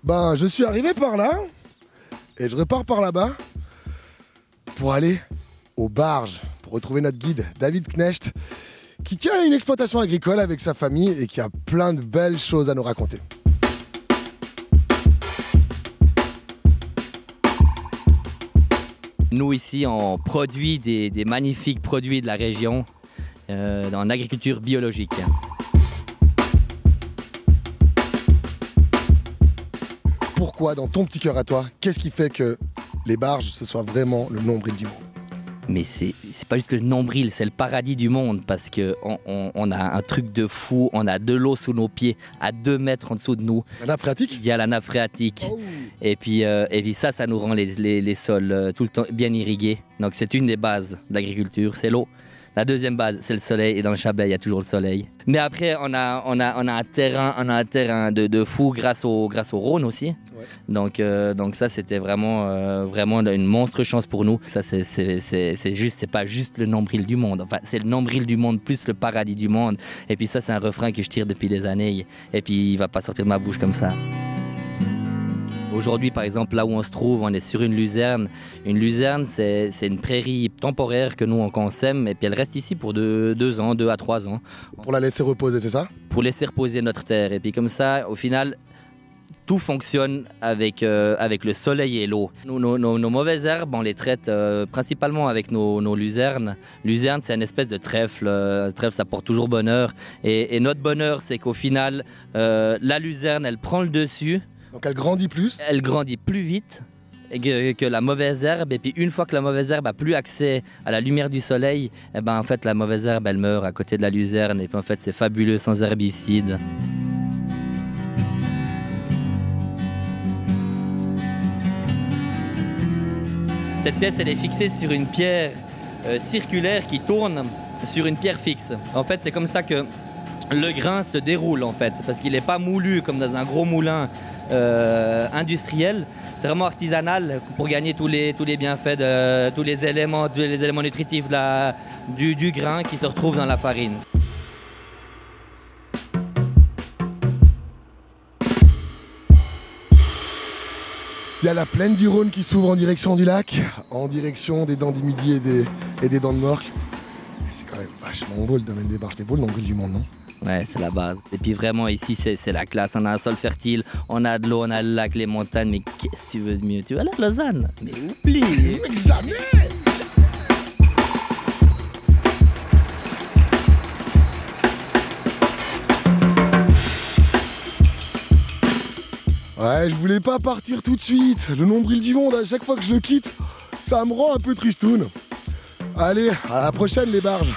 Ben, je suis arrivé par là et je repars par là-bas pour aller aux Barges, pour retrouver notre guide David Knecht qui tient une exploitation agricole avec sa famille et qui a plein de belles choses à nous raconter. Nous ici, on produit des magnifiques produits de la région en agriculture biologique. Pourquoi, dans ton petit cœur à toi, qu'est-ce qui fait que les Barges, ce soit vraiment le nombril du monde? Mais c'est pas juste le nombril, c'est le paradis du monde parce qu'on a un truc de fou, on a de l'eau sous nos pieds, à 2 mètres en dessous de nous. La nappe phréatique? Il y a la nappe phréatique. Oh. Et puis ça nous rend les sols tout le temps bien irrigués. Donc c'est une des bases de l'agriculture, c'est l'eau. La deuxième base, c'est le soleil, et dans le Chablais, il y a toujours le soleil. Mais après, on a un terrain de fou grâce au Rhône aussi. Ouais. Donc ça, c'était vraiment une monstre chance pour nous. Ça, c'est pas juste le nombril du monde. Enfin, c'est le nombril du monde plus le paradis du monde. Et puis ça, c'est un refrain que je tire depuis des années. Et puis, il va pas sortir de ma bouche comme ça. Aujourd'hui, par exemple, là où on se trouve, on est sur une luzerne. Une luzerne, c'est une prairie temporaire que nous, on sème, et puis elle reste ici pour 2 ans, 2 à 3 ans. Pour la laisser reposer, c'est ça? Pour laisser reposer notre terre. Et puis comme ça, au final, tout fonctionne avec le soleil et l'eau. Nos mauvaises herbes, on les traite principalement avec nos luzernes. Luzerne, c'est une espèce de trèfle. Trèfle, ça porte toujours bonheur. Et notre bonheur, c'est qu'au final, la luzerne, elle prend le dessus. Donc elle grandit plus? Elle grandit plus vite que la mauvaise herbe. Et puis une fois que la mauvaise herbe a plus accès à la lumière du soleil, eh ben en fait la mauvaise herbe elle meurt à côté de la luzerne. Et puis en fait c'est fabuleux sans herbicides. Cette pièce elle est fixée sur une pierre circulaire qui tourne sur une pierre fixe. En fait c'est comme ça que le grain se déroule en fait, parce qu'il n'est pas moulu comme dans un gros moulin industriel. C'est vraiment artisanal pour gagner tous les bienfaits, tous les éléments nutritifs du grain qui se retrouvent dans la farine. Il y a la plaine du Rhône qui s'ouvre en direction du lac, en direction des dents du Midi et des dents de Morcle. C'est quand même vachement beau le domaine des Barges, c'est beau le nombril du monde, non? Ouais, c'est la base. Et puis vraiment ici, c'est la classe. On a un sol fertile, on a de l'eau, on a le lac, les montagnes. Mais qu'est-ce que tu veux de mieux? Tu vas aller à Lausanne? Mais oublie! Mais jamais! Ouais, je voulais pas partir tout de suite. Le nombril du monde, à chaque fois que je le quitte, ça me rend un peu tristoun. Allez, à la prochaine les Barges.